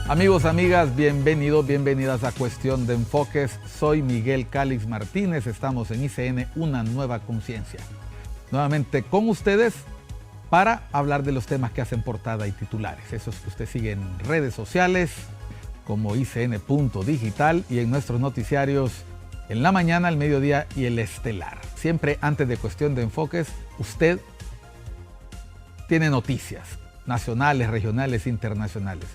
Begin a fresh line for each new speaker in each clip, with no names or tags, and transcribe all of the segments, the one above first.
Amigos, amigas, bienvenidos, bienvenidas a Cuestión de Enfoques. Soy Miguel Calix Martínez, estamos en ICN, una nueva conciencia. Nuevamente con ustedes para hablar de los temas que hacen portada y titulares. Esos que usted sigue en redes sociales como ICN.digital y en nuestros noticiarios en la mañana, el mediodía y el estelar. Siempre antes de Cuestión de Enfoques, usted tiene noticias nacionales, regionales, internacionales.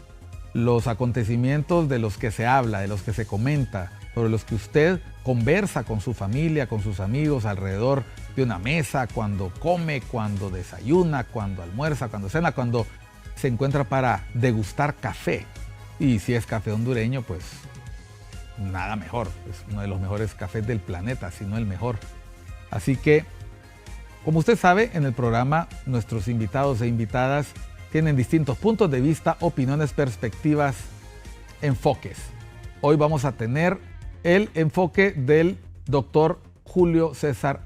Los acontecimientos de los que se habla, de los que se comenta, sobre los que usted conversa con su familia, con sus amigos alrededor de una mesa, cuando come, cuando desayuna, cuando almuerza, cuando cena, cuando se encuentra para degustar café. Y si es café hondureño, pues nada mejor. Es uno de los mejores cafés del planeta, si no el mejor. Así que, como usted sabe, en el programa nuestros invitados e invitadas tienen distintos puntos de vista, opiniones, perspectivas, enfoques. Hoy vamos a tener el enfoque del doctor Julio César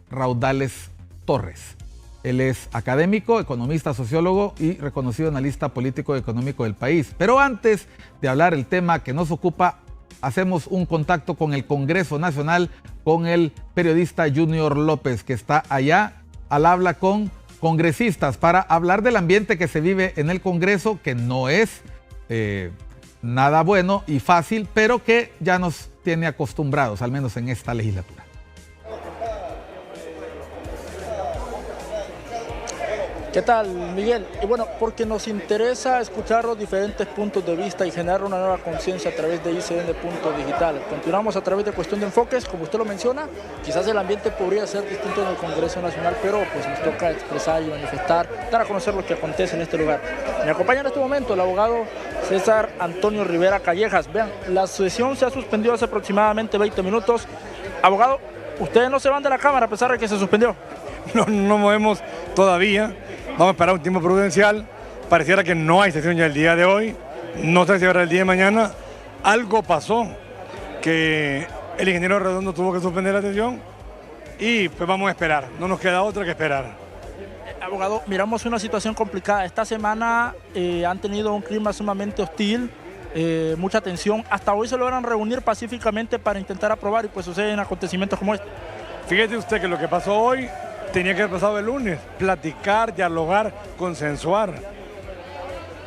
Raudales Torres. Él es académico, economista, sociólogo y reconocido analista político y económico del país. Pero antes de hablar el tema que nos ocupa, hacemos un contacto con el Congreso Nacional, con el periodista Junior López, que está allá al habla con congresistas para hablar del ambiente que se vive en el Congreso, que no es nada bueno y fácil, pero que ya nos tiene acostumbrados, al menos en esta legislatura.
¿Qué tal, Miguel? Y bueno, porque nos interesa escuchar los diferentes puntos de vista y generar una nueva conciencia a través de ICN.digital. Continuamos a través de Cuestión de Enfoques, como usted lo menciona, quizás el ambiente podría ser distinto en el Congreso Nacional, pero pues nos toca expresar y manifestar, dar a conocer lo que acontece en este lugar. Me acompaña en este momento el abogado César Antonio Rivera Callejas. Vean, la sesión se ha suspendido hace aproximadamente 20 minutos. Abogado, ustedes no se van de la Cámara a pesar de que se suspendió.
No movemos todavía. Vamos a esperar un tiempo prudencial. Pareciera que no hay sesión ya el día de hoy. No sé si habrá el día de mañana. Algo pasó que el ingeniero Redondo tuvo que suspender la sesión y pues vamos a esperar. No nos queda otra que esperar.
Abogado, miramos una situación complicada. Esta semana han tenido un clima sumamente hostil, mucha tensión. Hasta hoy se logran reunir pacíficamente para intentar aprobar y pues suceden acontecimientos como este.
Fíjese usted que lo que pasó hoy tenía que haber pasado el lunes, platicar, dialogar, consensuar.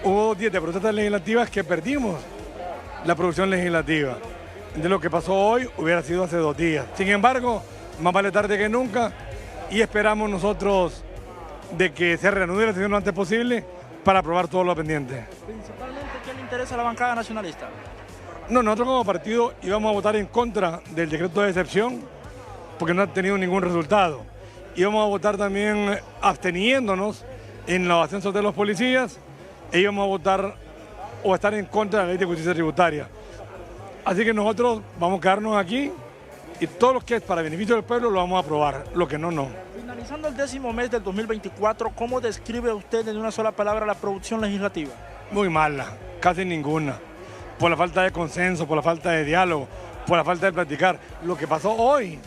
Hubo 2 días de protestas legislativas que perdimos la producción legislativa. De lo que pasó hoy hubiera sido hace 2 días. Sin embargo, más vale tarde que nunca y esperamos nosotros de que se reanude la sesión lo antes posible para aprobar todo lo pendiente.
Principalmente, ¿qué le interesa a la bancada nacionalista?
No, nosotros como partido íbamos a votar en contra del decreto de excepción porque no ha tenido ningún resultado. Íbamos a votar también absteniéndonos en los ascensos de los policías e íbamos a votar o estar en contra de la ley de justicia tributaria. Así que nosotros vamos a quedarnos aquí y todo lo que es para beneficio del pueblo lo vamos a aprobar, lo que no.
Finalizando el 10º mes del 2024, ¿cómo describe usted en una sola palabra la producción legislativa?
Muy mala, casi ninguna, por la falta de consenso, por la falta de diálogo, por la falta de platicar. Lo que pasó hoy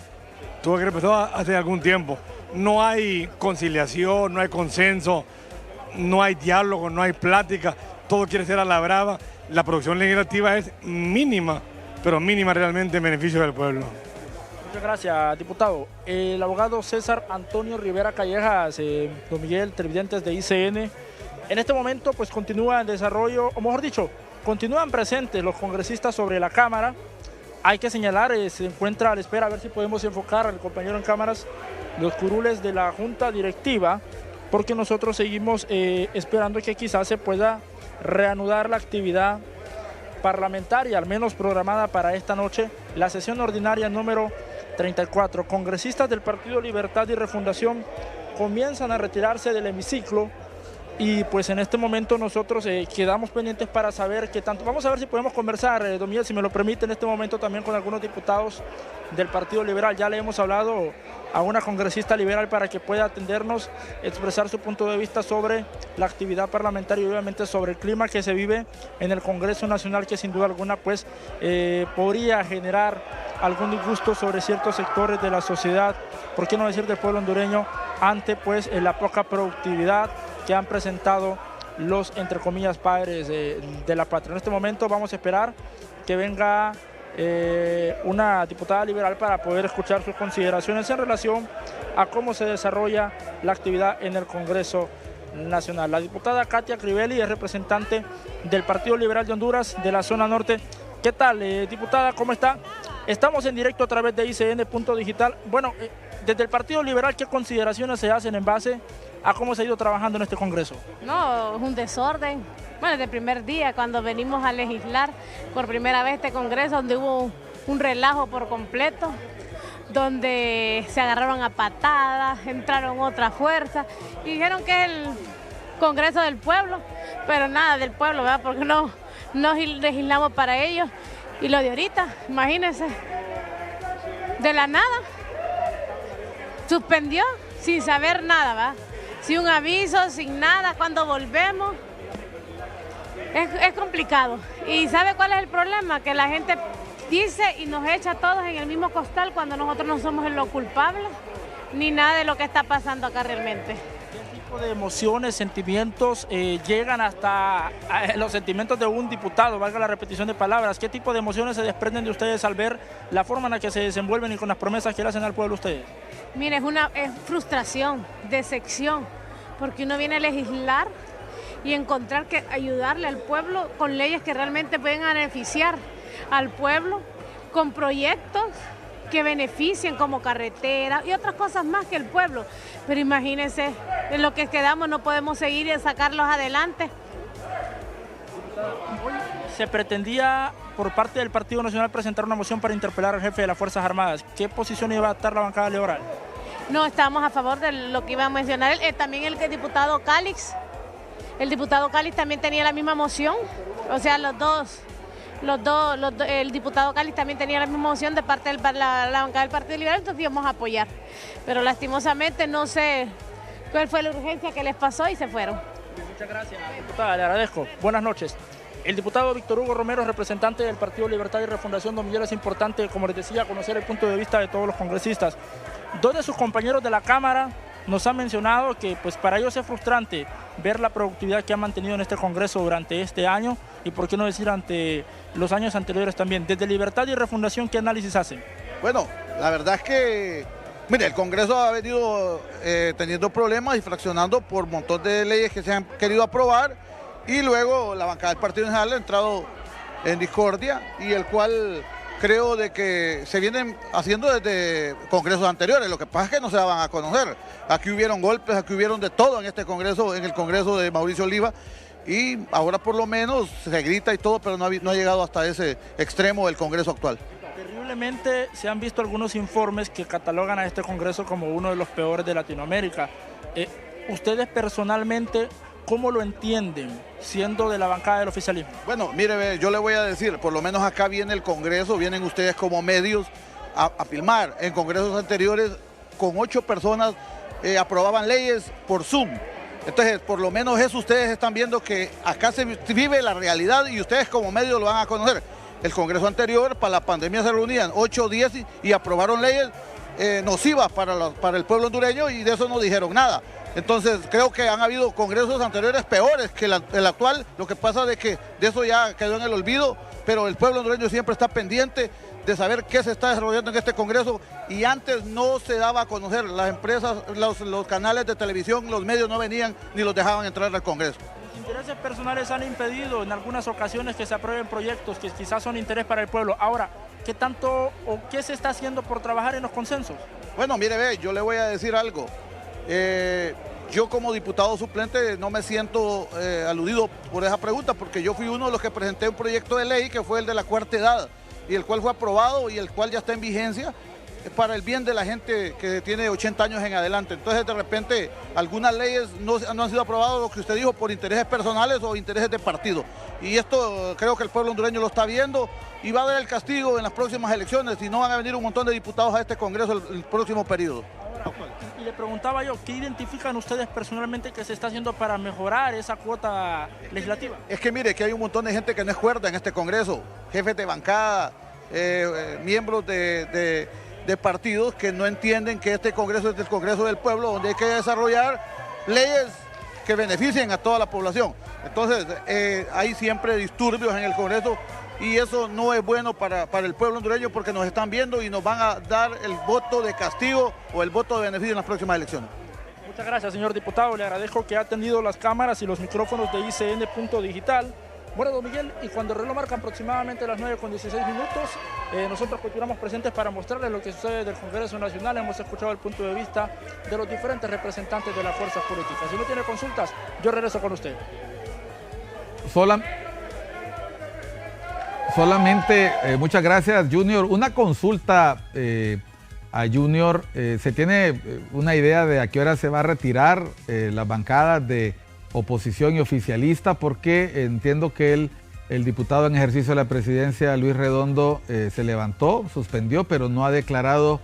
tuvo que haber empezado hace algún tiempo. No hay conciliación, no hay consenso, no hay diálogo, no hay plática, todo quiere ser a la brava. La producción legislativa es mínima, pero mínima realmente en beneficio del pueblo.
Muchas gracias, diputado. El abogado César Antonio Rivera Callejas, don Miguel, televidentes de ICN. En este momento pues continúa en desarrollo, o mejor dicho, continúan presentes los congresistas sobre la Cámara. Hay que señalar, se encuentra a la espera, a ver si podemos enfocar al compañero en cámaras, los curules de la Junta Directiva, porque nosotros seguimos esperando que quizás se pueda reanudar la actividad parlamentaria, al menos programada para esta noche, la sesión ordinaria número 34. Congresistas del Partido Libertad y Refundación comienzan a retirarse del hemiciclo y pues en este momento nosotros quedamos pendientes para saber qué tanto. Vamos a ver si podemos conversar, don Miguel, si me lo permite, en este momento también con algunos diputados del Partido Liberal. Ya le hemos hablado a una congresista liberal para que pueda atendernos, expresar su punto de vista sobre la actividad parlamentaria y obviamente sobre el clima que se vive en el Congreso Nacional, que sin duda alguna pues podría generar algún disgusto sobre ciertos sectores de la sociedad, por qué no decir del pueblo hondureño, ante pues la poca productividad que han presentado los, entre comillas, padres de la patria. En este momento vamos a esperar que venga una diputada liberal para poder escuchar sus consideraciones en relación a cómo se desarrolla la actividad en el Congreso Nacional. La diputada Katia Crivelli es representante del Partido Liberal de Honduras de la zona norte. ¿Qué tal, diputada? ¿Cómo está? Estamos en directo a través de ICN.digital. Bueno, desde el Partido Liberal, ¿qué consideraciones se hacen en base a cómo se ha ido trabajando en este Congreso?
No, es un desorden. Bueno, desde el primer día, cuando venimos a legislar por primera vez este Congreso, donde hubo un relajo por completo, donde se agarraron a patadas, entraron otras fuerzas y dijeron que es el Congreso del pueblo, pero nada del pueblo, ¿verdad? Porque no legislamos para ellos. Y lo de ahorita, imagínense, de la nada, suspendió sin saber nada, ¿verdad? Sin un aviso, sin nada, cuando volvemos, es complicado. ¿Y sabe cuál es el problema? Que la gente dice y nos echa a todos en el mismo costal cuando nosotros no somos los culpables, ni nada de lo que está pasando acá realmente.
¿Qué tipo de emociones, sentimientos llegan hasta los sentimientos de un diputado, valga la repetición de palabras? ¿Qué tipo de emociones se desprenden de ustedes al ver la forma en la que se desenvuelven y con las promesas que le hacen al pueblo ustedes?
Mire, es frustración, decepción, porque uno viene a legislar y encontrar que ayudarle al pueblo con leyes que realmente pueden beneficiar al pueblo, con proyectos que beneficien como carretera y otras cosas más que el pueblo. Pero imagínense, en lo que quedamos no podemos seguir y sacarlos adelante.
Se pretendía por parte del Partido Nacional presentar una moción para interpelar al jefe de las Fuerzas Armadas. ¿Qué posición iba a adoptar la bancada liberal?
No, estamos a favor de lo que iba a mencionar. También el diputado Calix. El diputado Calix también tenía la misma moción. O sea, el diputado Calix también tenía la misma moción de parte de la bancada del Partido Liberal, entonces íbamos a apoyar. Pero lastimosamente no sé cuál fue la urgencia que les pasó y se fueron.
Muchas gracias, diputada, le agradezco. Buenas noches. El diputado Víctor Hugo Romero, representante del Partido Libertad y Refundación. Don Miguel, es importante, como les decía, conocer el punto de vista de todos los congresistas. Dos de sus compañeros de la Cámara nos han mencionado que pues para ellos es frustrante ver la productividad que han mantenido en este Congreso durante este año y por qué no decir ante los años anteriores también. Desde Libertad y Refundación, ¿qué análisis hacen?
Bueno, la verdad es que, mire, el Congreso ha venido teniendo problemas y fraccionando por un montón de leyes que se han querido aprobar y luego la bancada del Partido Nacional ha entrado en discordia y el cual creo de que se vienen haciendo desde congresos anteriores. Lo que pasa es que no se daban a conocer. Aquí hubieron golpes, aquí hubieron de todo en este Congreso, en el Congreso de Mauricio Oliva, y ahora por lo menos se grita y todo, pero no ha llegado hasta ese extremo del Congreso actual.
Terriblemente se han visto algunos informes que catalogan a este Congreso como uno de los peores de Latinoamérica. ¿Ustedes personalmente cómo lo entienden, siendo de la bancada del oficialismo?
Bueno, mire, yo le voy a decir, por lo menos acá viene el Congreso, vienen ustedes como medios a filmar. En congresos anteriores, con 8 personas aprobaban leyes por Zoom. Entonces, por lo menos eso ustedes están viendo que acá se vive la realidad y ustedes como medios lo van a conocer. El Congreso anterior, para la pandemia se reunían 8 o 10 y aprobaron leyes nocivas para el pueblo hondureño y de eso no dijeron nada. Entonces creo que han habido congresos anteriores peores que el actual. Lo que pasa es que de eso ya quedó en el olvido, pero el pueblo hondureño siempre está pendiente de saber qué se está desarrollando en este Congreso y antes no se daba a conocer. Las empresas, los canales de televisión, los medios no venían ni los dejaban entrar al Congreso.
Los intereses personales han impedido en algunas ocasiones que se aprueben proyectos que quizás son de interés para el pueblo. Ahora, ¿qué tanto o qué se está haciendo por trabajar en los consensos?
Bueno, mire, yo le voy a decir algo. Yo como diputado suplente no me siento aludido por esa pregunta porque yo fui uno de los que presenté un proyecto de ley que fue el de la cuarta edad y el cual fue aprobado y el cual ya está en vigencia para el bien de la gente que tiene 80 años en adelante. Entonces de repente algunas leyes no han sido aprobadas, lo que usted dijo, por intereses personales o intereses de partido. Y esto creo que el pueblo hondureño lo está viendo y va a dar el castigo en las próximas elecciones y no van a venir un montón de diputados a este Congreso el próximo periodo.
Y le preguntaba yo, ¿qué identifican ustedes personalmente que se está haciendo para mejorar esa cuota legislativa?
Es que mire, que hay un montón de gente que no es cuerda en este Congreso, jefes de bancada, miembros de partidos que no entienden que este Congreso es el Congreso del pueblo, donde hay que desarrollar leyes que beneficien a toda la población. Entonces, hay siempre disturbios en el Congreso y eso no es bueno para el pueblo hondureño porque nos están viendo y nos van a dar el voto de castigo o el voto de beneficio en las próximas elecciones.
Muchas gracias, señor diputado. Le agradezco que ha atendido las cámaras y los micrófonos de ICN Punto Digital. Bueno, don Miguel, y cuando el reloj marca aproximadamente las 9:16, nosotros continuamos presentes para mostrarles lo que sucede del Congreso Nacional. Hemos escuchado el punto de vista de los diferentes representantes de las fuerzas políticas. Si no tiene consultas, yo regreso con usted.
Solamente, muchas gracias, Junior. Una consulta a Junior. ¿Se tiene una idea de a qué hora se va a retirar las bancadas de oposición y oficialista? Porque entiendo que el diputado en ejercicio de la presidencia, Luis Redondo, se levantó, suspendió, pero no ha declarado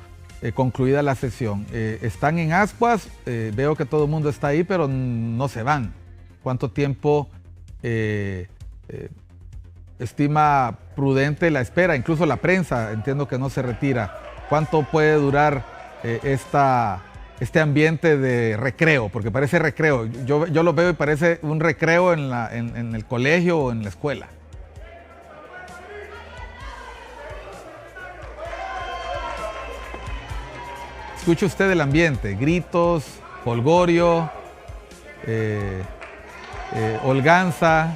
concluida la sesión. Están en ascuas, veo que todo el mundo está ahí, pero no se van. ¿Cuánto tiempo estima prudente la espera? Incluso la prensa entiendo que no se retira. ¿Cuánto puede durar este ambiente de recreo? Porque parece recreo. Yo lo veo y parece un recreo en el colegio o en la escuela. Escuche usted el ambiente, gritos, jolgorio, holganza,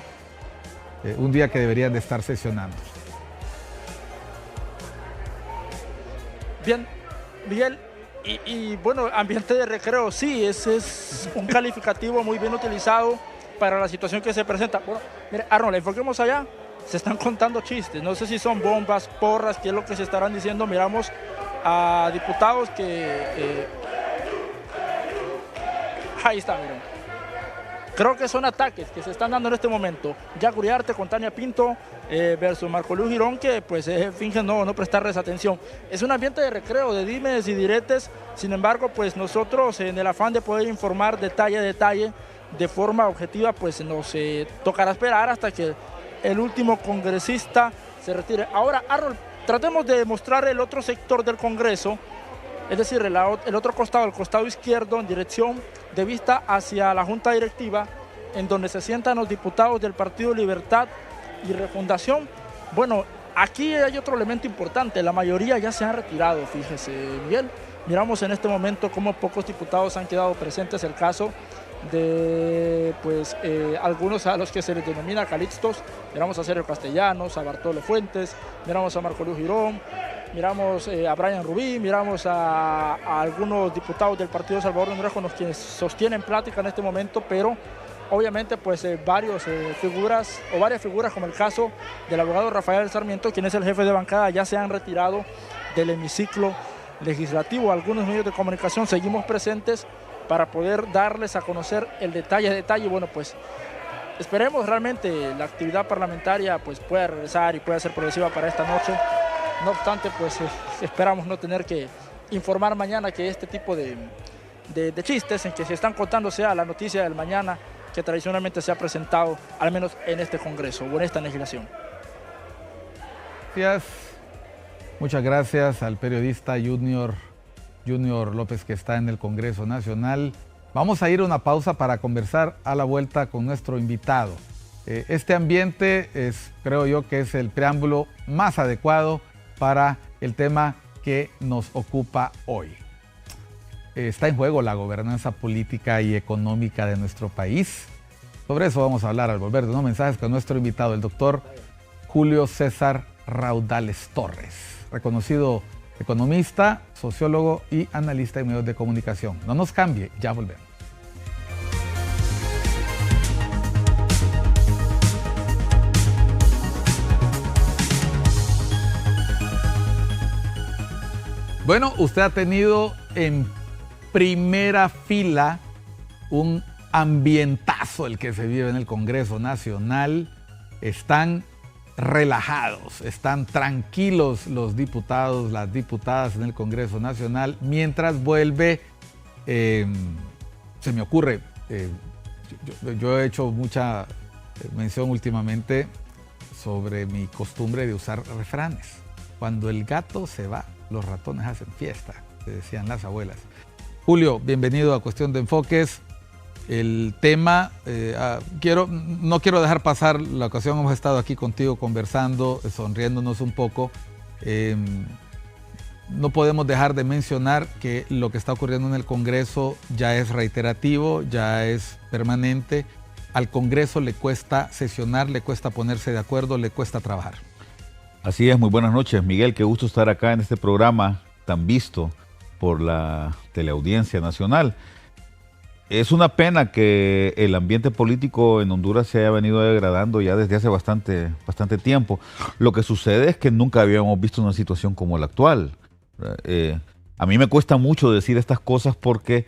un día que deberían de estar sesionando.
Bien, Miguel. Y bueno, ambiente de recreo, sí, ese es un calificativo muy bien utilizado para la situación que se presenta. Bueno, mire, Arnold, enfoquemos allá, se están contando chistes, no sé si son bombas, porras, qué es lo que se estarán diciendo. Miramos a diputados que... ahí está, miren. Creo que son ataques que se están dando en este momento. Jack Uriarte con Tania Pinto versus Marco Luis Girón, que pues fingen no prestarles atención. Es un ambiente de recreo, de dimes y diretes. Sin embargo, pues nosotros en el afán de poder informar detalle a detalle de forma objetiva, pues nos tocará esperar hasta que el último congresista se retire. Ahora, Arnold, tratemos de mostrar el otro sector del Congreso, es decir, el otro costado, el costado izquierdo, en dirección de vista hacia la Junta Directiva, en donde se sientan los diputados del Partido Libertad y Refundación. Bueno, aquí hay otro elemento importante, la mayoría ya se han retirado, fíjese, Miguel. Miramos en este momento cómo pocos diputados han quedado presentes, el caso de algunos a los que se les denomina calixtos. Miramos a Sergio Castellanos, a Bartolo Fuentes, miramos a Marco Luis Girón, miramos a Brian Rubí, miramos a algunos diputados del Partido Salvador de Honduras con los que sostienen plática en este momento, pero obviamente pues varias figuras como el caso del abogado Rafael Sarmiento, quien es el jefe de bancada, ya se han retirado del hemiciclo legislativo. Algunos medios de comunicación seguimos presentes para poder darles a conocer el detalle. Bueno, pues esperemos realmente la actividad parlamentaria pues pueda regresar y pueda ser progresiva para esta noche. No obstante, pues esperamos no tener que informar mañana que este tipo de chistes en que se están contando sea la noticia del mañana que tradicionalmente se ha presentado, al menos en este Congreso o en esta legislación.
Muchas gracias al periodista Junior López, que está en el Congreso Nacional. Vamos a ir a una pausa para conversar a la vuelta con nuestro invitado. Este ambiente creo yo que es el preámbulo más adecuado para el tema que nos ocupa hoy. Está en juego la gobernanza política y económica de nuestro país. Sobre eso vamos a hablar al volver de unos mensajes con nuestro invitado, el doctor Julio César Raudales Torres, reconocido economista, sociólogo y analista en medios de comunicación. No nos cambie, ya volvemos. Bueno, usted ha tenido en primera fila un ambientazo el que se vive en el Congreso Nacional. Están relajados, están tranquilos los diputados, las diputadas en el Congreso Nacional, mientras vuelve, se me ocurre, yo he hecho mucha mención últimamente sobre mi costumbre de usar refranes. Cuando el gato se va, los ratones hacen fiesta, se decían las abuelas. Julio, bienvenido a Cuestión de Enfoques. El tema, no quiero dejar pasar la ocasión, hemos estado aquí contigo conversando, sonriéndonos un poco. No podemos dejar de mencionar que lo que está ocurriendo en el Congreso ya es reiterativo, ya es permanente. Al Congreso le cuesta sesionar, le cuesta ponerse de acuerdo, le cuesta trabajar.
Así es, muy buenas noches, Miguel. Qué gusto estar acá en este programa tan visto por la teleaudiencia nacional. Es una pena que el ambiente político en Honduras se haya venido degradando ya desde hace bastante tiempo. Lo que sucede es que nunca habíamos visto una situación como la actual. A mí me cuesta mucho decir estas cosas porque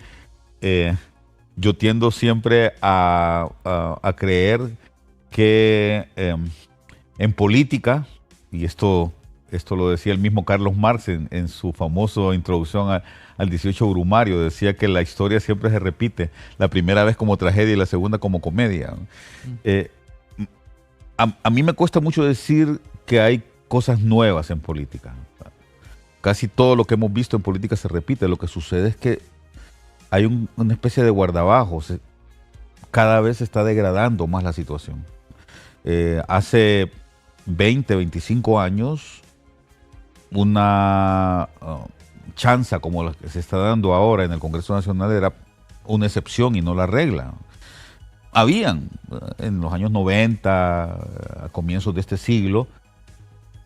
yo tiendo siempre a creer que en política, y esto lo decía el mismo Carlos Marx en su famosa introducción al 18 Brumario, decía que la historia siempre se repite, la primera vez como tragedia y la segunda como comedia. A mí me cuesta mucho decir que hay cosas nuevas en política. Casi todo lo que hemos visto en política se repite. Lo que sucede es que hay una especie de guardabajos. Cada vez se está degradando más la situación. Hace 20, 25 años, una chanza como la que se está dando ahora en el Congreso Nacional era una excepción y no la regla. Habían, en los años 90, a comienzos de este siglo,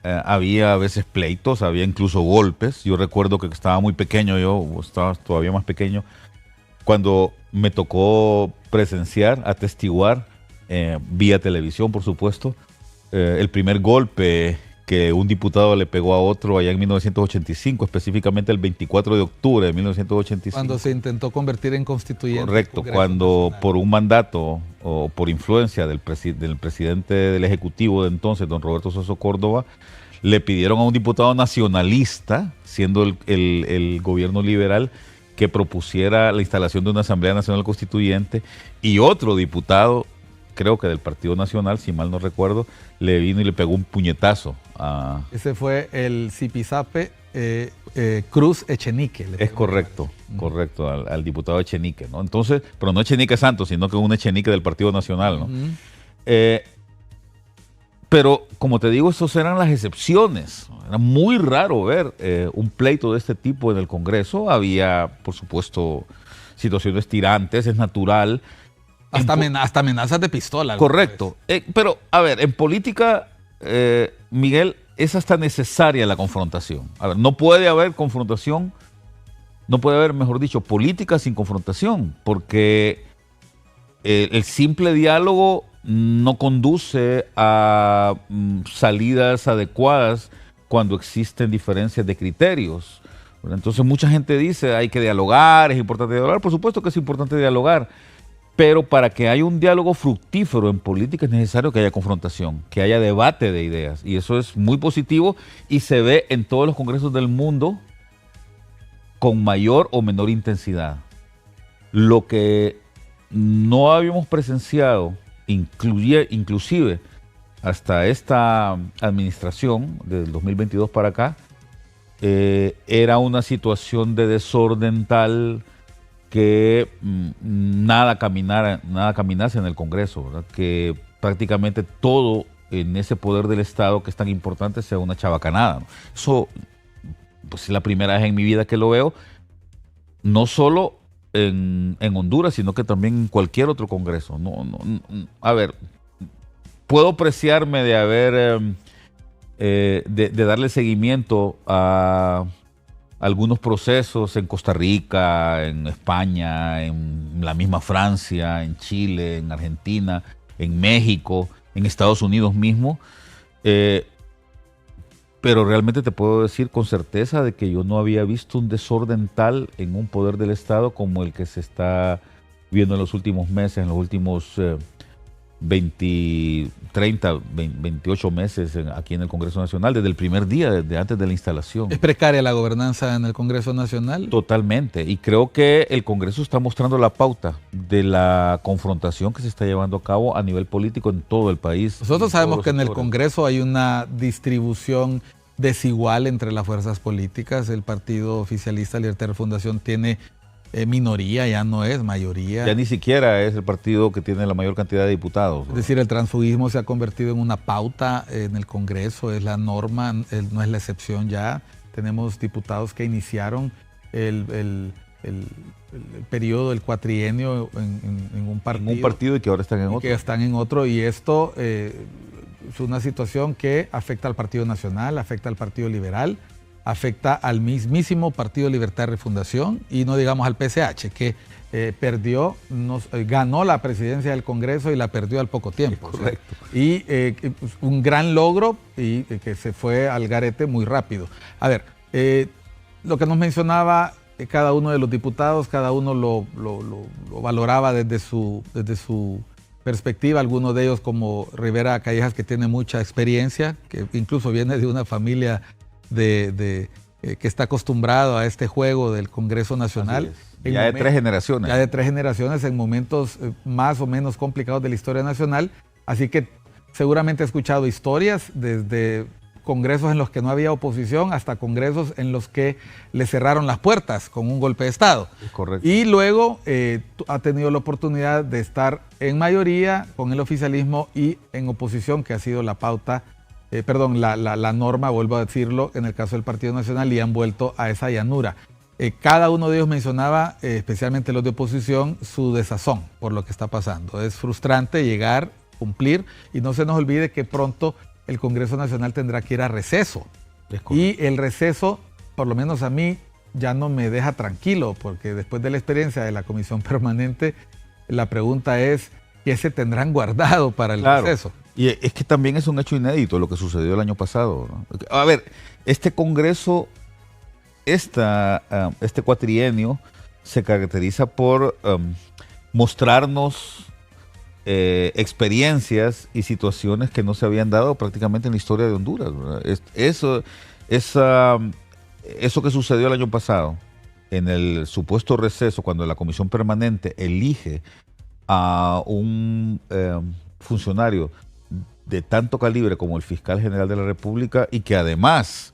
había a veces pleitos, había incluso golpes. Yo recuerdo que estaba muy pequeño, yo estaba todavía más pequeño, cuando me tocó presenciar, atestiguar, vía televisión, por supuesto, el primer golpe que un diputado le pegó a otro allá en 1985, específicamente el 24 de octubre de 1985.
Cuando se intentó convertir en constituyente.
Correcto, cuando por un mandato o por influencia del presidente del Ejecutivo de entonces, don Roberto Soso Córdoba, le pidieron a un diputado nacionalista, siendo el gobierno liberal, que propusiera la instalación de una Asamblea Nacional Constituyente, y otro diputado, creo que del Partido Nacional, si mal no recuerdo, le vino y le pegó un puñetazo a...
Ese fue el Zipizape Cruz Echenique.
Es correcto, correcto, al diputado Echenique, ¿no? Entonces, pero no Echenique Santos, sino que un Echenique del Partido Nacional, ¿no? Pero, como te digo, esas eran las excepciones. Era muy raro ver un pleito de este tipo en el Congreso. Había, por supuesto, situaciones tirantes, es natural.
Hasta amenazas de pistola.
Correcto. Pero, a ver, en política, Miguel, es hasta necesaria la confrontación. A ver, no puede haber confrontación, no puede haber, mejor dicho, política sin confrontación, porque el simple diálogo no conduce a salidas adecuadas cuando existen diferencias de criterios. Entonces mucha gente dice, hay que dialogar, es importante dialogar. Por supuesto que es importante dialogar, pero para que haya un diálogo fructífero en política es necesario que haya confrontación, que haya debate de ideas, y eso es muy positivo y se ve en todos los congresos del mundo con mayor o menor intensidad. Lo que no habíamos presenciado, inclusive hasta esta administración del 2022 para acá, era una situación de desorden tal que nada caminase en el Congreso, ¿verdad? Que prácticamente todo en ese poder del Estado que es tan importante sea una chabacanada, ¿no? Eso pues, es la primera vez en mi vida que lo veo, no solo en Honduras, sino que también en cualquier otro Congreso. A ver, puedo preciarme de haber, de darle seguimiento a algunos procesos en Costa Rica, en España, en la misma Francia, en Chile, en Argentina, en México, en Estados Unidos mismo, pero realmente te puedo decir con certeza de que yo no había visto un desorden tal en un poder del Estado como el que se está viendo en los últimos meses, en los últimos 28 meses aquí en el Congreso Nacional, desde el primer día, desde antes de la instalación.
¿Es precaria la gobernanza en el Congreso Nacional?
Totalmente, y creo que el Congreso está mostrando la pauta de la confrontación que se está llevando a cabo a nivel político en todo el país.
Nosotros sabemos que en el Congreso hay una distribución desigual entre las fuerzas políticas. El partido oficialista Libertad y Fundación tiene minoría, ya no es mayoría.
Ya ni siquiera es el partido que tiene la mayor cantidad de diputados, ¿no?
Es decir, el transfugismo se ha convertido en una pauta en el Congreso, es la norma, no es la excepción ya. Tenemos diputados que iniciaron el periodo, el cuatrienio en un partido.
En un partido y que ahora están en otro.
Que están en otro, y esto es una situación que afecta al Partido Nacional, afecta al Partido Liberal, afecta al mismísimo Partido Libertad y Refundación, y no digamos al PSH, que ganó la presidencia del Congreso y la perdió al poco tiempo.
Correcto.
Y un gran logro y que se fue al garete muy rápido. A ver, lo que nos mencionaba cada uno de los diputados, cada uno lo valoraba desde su perspectiva, algunos de ellos como Rivera Callejas, que tiene mucha experiencia, que incluso viene de una familia que está acostumbrado a este juego del Congreso Nacional.
Ya de 3 generaciones.
Ya de 3 generaciones en momentos más o menos complicados de la historia nacional. Así que seguramente ha escuchado historias desde congresos en los que no había oposición hasta congresos en los que le cerraron las puertas con un golpe de Estado.
Correcto.
Y luego ha tenido la oportunidad de estar en mayoría con el oficialismo y en oposición, que ha sido la pauta, la norma, vuelvo a decirlo, en el caso del Partido Nacional, y han vuelto a esa llanura. Cada uno de ellos mencionaba, especialmente los de oposición, su desazón por lo que está pasando. Es frustrante llegar, cumplir, y no se nos olvide que pronto el Congreso Nacional tendrá que ir a receso. Y el receso, por lo menos a mí, ya no me deja tranquilo, porque después de la experiencia de la Comisión Permanente, la pregunta es, ¿qué se tendrán guardado para el receso?
Y es que también es un hecho inédito lo que sucedió el año pasado, ¿no? A ver, este Congreso, este cuatrienio se caracteriza por mostrarnos experiencias y situaciones que no se habían dado prácticamente en la historia de Honduras, ¿verdad? Eso que sucedió el año pasado en el supuesto receso, cuando la Comisión Permanente elige a un funcionario de tanto calibre como el fiscal general de la República, y que además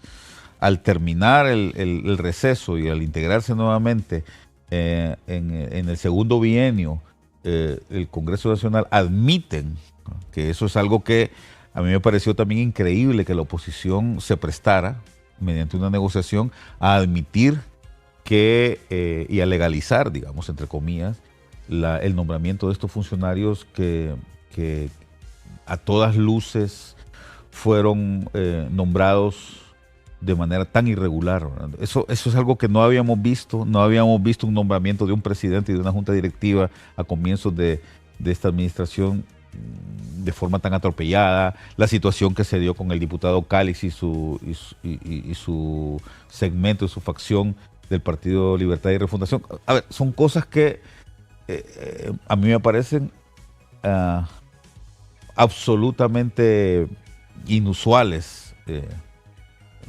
al terminar el receso y al integrarse nuevamente en el segundo bienio, el Congreso Nacional admiten, ¿no?, que eso es algo que a mí me pareció también increíble, que la oposición se prestara mediante una negociación a admitir y a legalizar, digamos, entre comillas, el nombramiento de estos funcionarios que a todas luces fueron nombrados de manera tan irregular, ¿verdad? Eso es algo que no habíamos visto un nombramiento de un presidente y de una junta directiva a comienzos de esta administración de forma tan atropellada, la situación que se dio con el diputado Calix y su segmento y su facción del Partido Libertad y Refundación. A ver, son cosas que a mí me parecen absolutamente inusuales,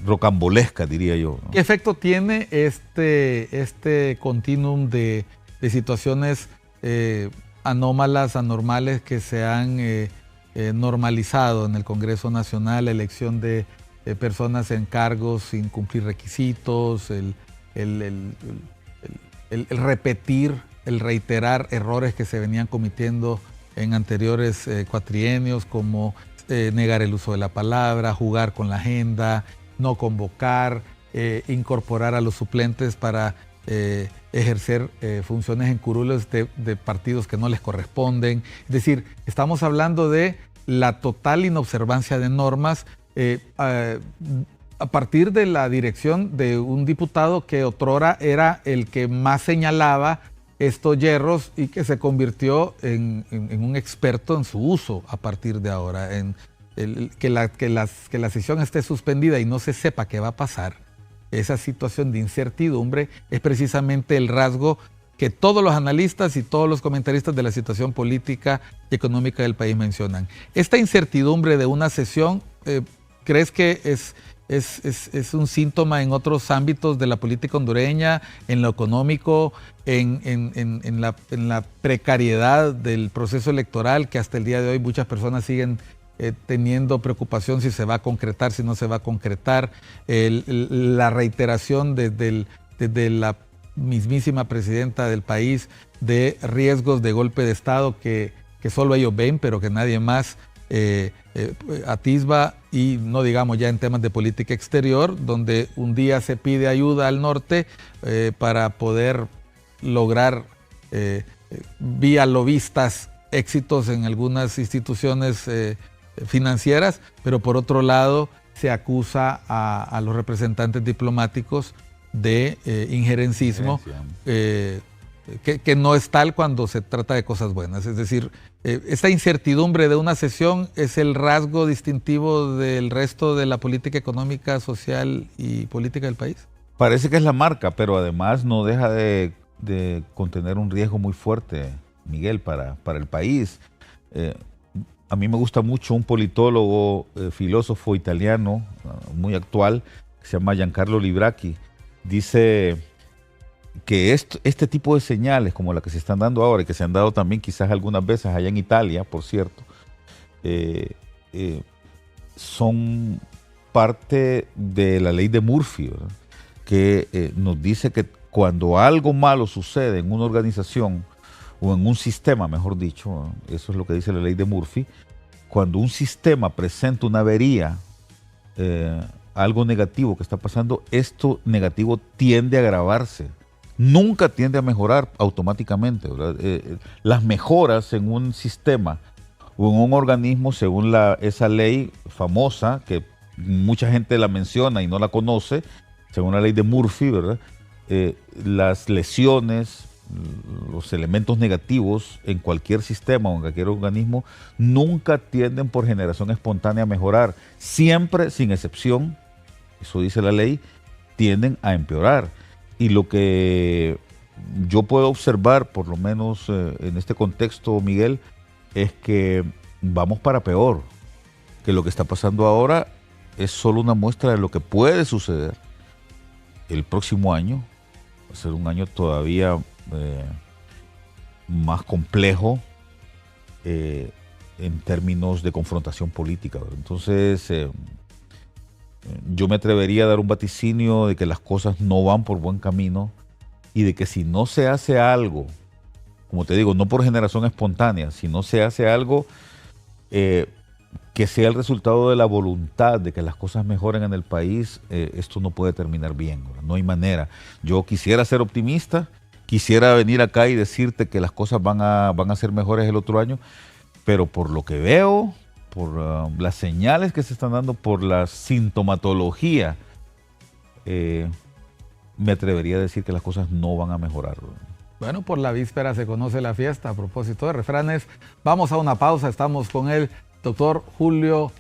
rocambolescas, diría yo, ¿no?
¿Qué efecto tiene este continuum de situaciones anómalas, anormales, que se han normalizado en el Congreso Nacional? La elección de personas en cargos sin cumplir requisitos, el repetir, el reiterar errores que se venían cometiendo en anteriores cuatrienios, como negar el uso de la palabra, jugar con la agenda, no convocar, incorporar a los suplentes para ejercer funciones en curules de partidos que no les corresponden. Es decir, estamos hablando de la total inobservancia de normas a partir de la dirección de un diputado que otrora era el que más señalaba estos yerros y que se convirtió en un experto en su uso a partir de ahora. Que la sesión esté suspendida y no se sepa qué va a pasar, esa situación de incertidumbre es precisamente el rasgo que todos los analistas y todos los comentaristas de la situación política y económica del país mencionan. Esta incertidumbre de una sesión, ¿crees que es un síntoma en otros ámbitos de la política hondureña, en lo económico, en la precariedad del proceso electoral, que hasta el día de hoy muchas personas siguen teniendo preocupación si se va a concretar, si no se va a concretar, la reiteración desde mismísima presidenta del país, de riesgos de golpe de Estado que solo ellos ven, pero que nadie más atisba, y no digamos ya en temas de política exterior, donde un día se pide ayuda al norte para poder lograr vía lobistas éxitos en algunas instituciones financieras, pero por otro lado se acusa a los representantes diplomáticos de injerencismo, que no es tal cuando se trata de cosas buenas. Es decir, esta incertidumbre de una sesión es el rasgo distintivo del resto de la política económica, social y política del país.
Parece que es la marca, pero además no deja de contener un riesgo muy fuerte, Miguel, para el país. A mí me gusta mucho un politólogo, filósofo italiano, muy actual, que se llama Giancarlo Libracchi. Dice que este tipo de señales, como la que se están dando ahora, y que se han dado también quizás algunas veces allá en Italia, por cierto, son parte de la ley de Murphy, ¿verdad? Que nos dice que cuando algo malo sucede en una organización o en un sistema, mejor dicho, eso es lo que dice la ley de Murphy, cuando un sistema presenta una avería, algo negativo que está pasando, esto negativo tiende a agravarse, nunca tiende a mejorar automáticamente, ¿verdad? Las mejoras en un sistema o en un organismo, según esa ley famosa, que mucha gente la menciona y no la conoce, según la ley de Murphy, ¿verdad? Las lesiones, los elementos negativos en cualquier sistema o en cualquier organismo nunca tienden por generación espontánea a mejorar. Siempre, sin excepción, eso dice la ley, tienden a empeorar. Y lo que yo puedo observar, por lo menos en este contexto, Miguel, es que vamos para peor, que lo que está pasando ahora es solo una muestra de lo que puede suceder el próximo año. Va a ser un año todavía más complejo en términos de confrontación política, ¿verdad? Entonces, yo me atrevería a dar un vaticinio de que las cosas no van por buen camino y de que si no se hace algo, como te digo, no por generación espontánea, si no se hace algo que sea el resultado de la voluntad de que las cosas mejoren en el país, esto no puede terminar bien, ¿verdad? No hay manera. Yo quisiera ser optimista, quisiera venir acá y decirte que las cosas van a ser mejores el otro año, pero por lo que veo, por las señales que se están dando, por la sintomatología, me atrevería a decir que las cosas no van a mejorar.
Bueno, por la víspera se conoce la fiesta. A propósito de refranes, vamos a una pausa. Estamos con el doctor Julio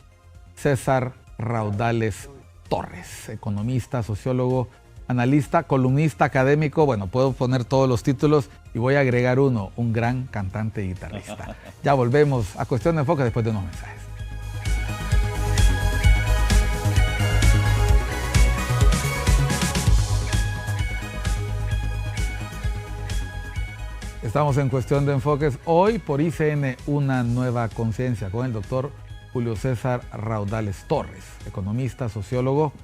César Raudales Torres, economista, sociólogo, analista, columnista, académico. Bueno, puedo poner todos los títulos y voy a agregar uno, un gran cantante y guitarrista. Ya volvemos a Cuestión de Enfoque después de unos mensajes. Estamos en Cuestión de Enfoques, hoy por ICN Una Nueva Conciencia, con el doctor Julio César Raudales Torres, economista, sociólogo,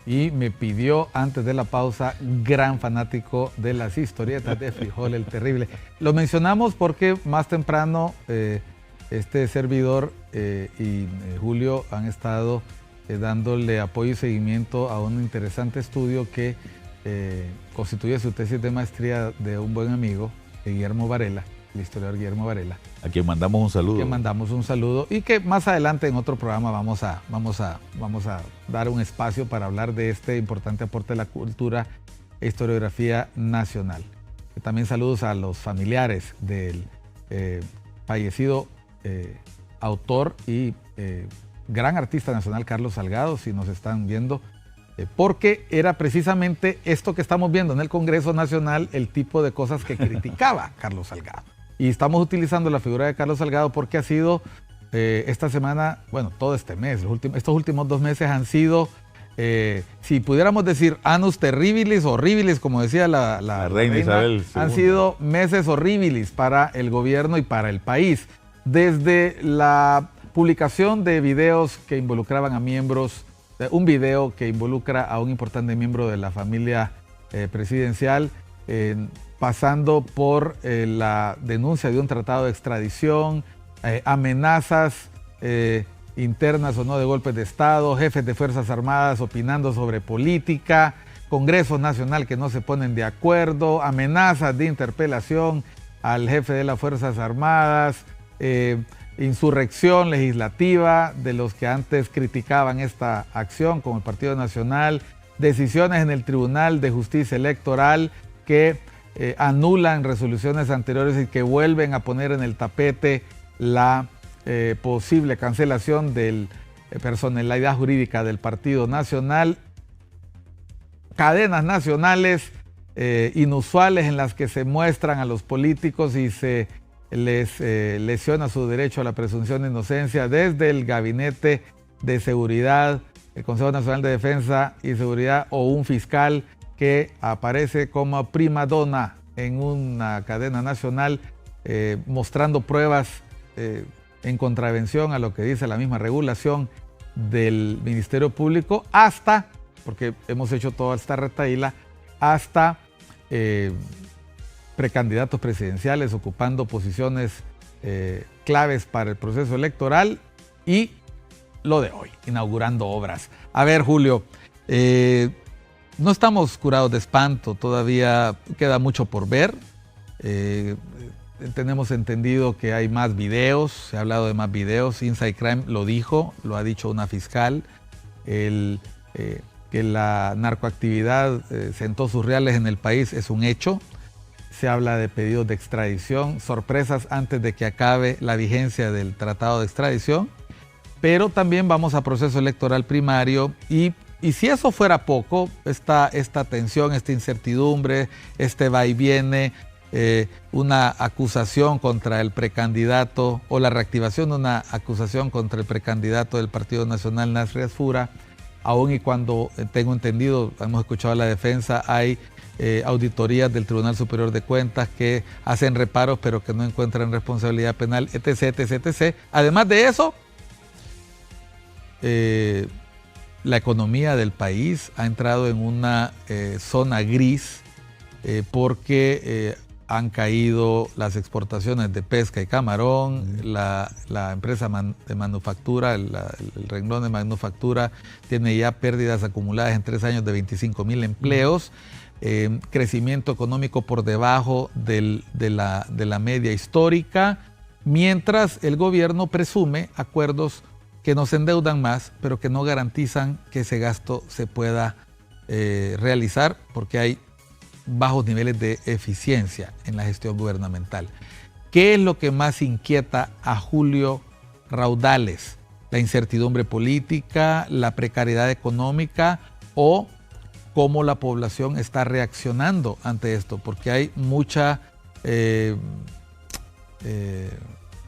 y me pidió antes de la pausa, gran fanático de las historietas de Frijol el Terrible. Lo mencionamos porque más temprano este servidor y Julio han estado dándole apoyo y seguimiento a un interesante estudio que constituye su tesis de maestría de un buen amigo, Guillermo Varela, el historiador Guillermo Varela.
A quien mandamos un saludo.
A quien mandamos un saludo y que más adelante en otro programa vamos a dar un espacio para hablar de este importante aporte de la cultura e historiografía nacional. También saludos a los familiares del fallecido autor y gran artista nacional Carlos Salgado, si nos están viendo, porque era precisamente esto que estamos viendo en el Congreso Nacional, el tipo de cosas que criticaba Carlos Salgado. Y estamos utilizando la figura de Carlos Salgado porque ha sido esta semana, bueno, todo este mes, estos últimos 2 meses han sido, si pudiéramos decir annus terribilis, horribilis, como decía la reina Isabel II, han sido meses horribilis para el gobierno y para el país. Desde la publicación de videos que involucraban a miembros, un video que involucra a un importante miembro de la familia presidencial, pasando por la denuncia de un tratado de extradición, amenazas internas o no de golpes de Estado, jefes de Fuerzas Armadas opinando sobre política, Congreso Nacional que no se ponen de acuerdo, amenazas de interpelación al jefe de las Fuerzas Armadas, insurrección legislativa de los que antes criticaban esta acción, como el Partido Nacional, decisiones en el Tribunal de Justicia Electoral que anulan resoluciones anteriores y que vuelven a poner en el tapete la posible cancelación de personalidad jurídica del Partido Nacional, cadenas nacionales inusuales en las que se muestran a los políticos y se les lesiona su derecho a la presunción de inocencia desde el Gabinete de Seguridad, el Consejo Nacional de Defensa y Seguridad, o un fiscal que aparece como prima donna en una cadena nacional mostrando pruebas en contravención a lo que dice la misma regulación del Ministerio Público, hasta, porque hemos hecho toda esta retahíla, hasta precandidatos presidenciales ocupando posiciones claves para el proceso electoral, y lo de hoy, inaugurando obras. A ver, Julio, no estamos curados de espanto, todavía queda mucho por ver. Tenemos entendido que hay más videos, se ha hablado de más videos. Inside Crime lo dijo, lo ha dicho una fiscal, que la narcoactividad sentó sus reales en el país es un hecho. Se habla de pedidos de extradición, sorpresas antes de que acabe la vigencia del tratado de extradición, pero también vamos a proceso electoral primario y si eso fuera poco, esta tensión, esta incertidumbre, este va y viene, una acusación contra el precandidato o la reactivación de una acusación contra el precandidato del Partido Nacional, Nasri Asfura, aun y cuando tengo entendido, hemos escuchado a la defensa, hay auditorías del Tribunal Superior de Cuentas que hacen reparos pero que no encuentran responsabilidad penal, etc., etc., etc. Además de eso, la economía del país ha entrado en una zona gris porque han caído las exportaciones de pesca y camarón, la empresa de manufactura, el renglón de manufactura tiene ya pérdidas acumuladas en 3 años de 25,000 empleos, crecimiento económico por debajo de la media histórica, mientras el gobierno presume acuerdos que nos endeudan más, pero que no garantizan que ese gasto se pueda realizar porque hay bajos niveles de eficiencia en la gestión gubernamental. ¿Qué es lo que más inquieta a Julio Raudales? ¿La incertidumbre política, la precariedad económica o cómo la población está reaccionando ante esto? Porque hay mucha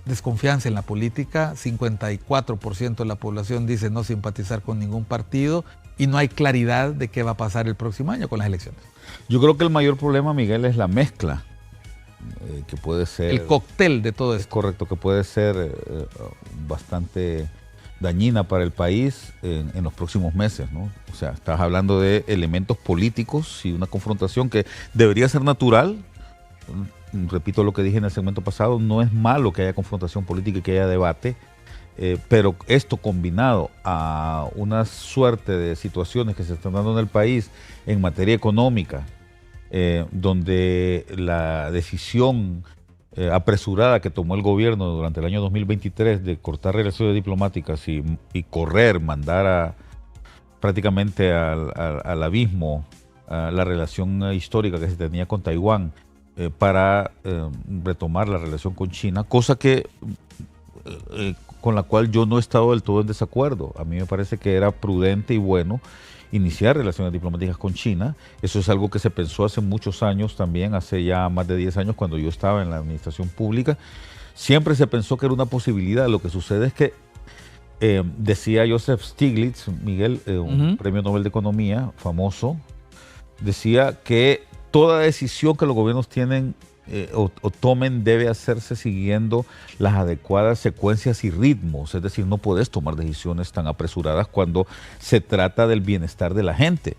desconfianza en la política, 54% de la población dice no simpatizar con ningún partido y no hay claridad de qué va a pasar el próximo año con las elecciones.
Yo creo que el mayor problema, Miguel, es la mezcla, que puede ser...
El cóctel de todo esto.
Es correcto, que puede ser bastante dañina para el país en los próximos meses, ¿no? O sea, estás hablando de elementos políticos y una confrontación que debería ser natural. Repito lo que dije en el segmento pasado, no es malo que haya confrontación política y que haya debate, pero esto combinado a una suerte de situaciones que se están dando en el país en materia económica, donde la decisión apresurada que tomó el gobierno durante el año 2023 de cortar relaciones diplomáticas y mandar prácticamente al abismo la relación histórica que se tenía con Taiwán, para retomar la relación con China, cosa que con la cual yo no he estado del todo en desacuerdo. A mí me parece que era prudente y bueno iniciar relaciones diplomáticas con China. Eso es algo que se pensó hace muchos años también, hace ya más de 10 años cuando yo estaba en la administración pública. Siempre se pensó que era una posibilidad. Lo que sucede es que decía Joseph Stiglitz, Miguel, un premio Nobel de Economía famoso, decía que toda decisión que los gobiernos tienen o tomen debe hacerse siguiendo las adecuadas secuencias y ritmos. Es decir, no puedes tomar decisiones tan apresuradas cuando se trata del bienestar de la gente.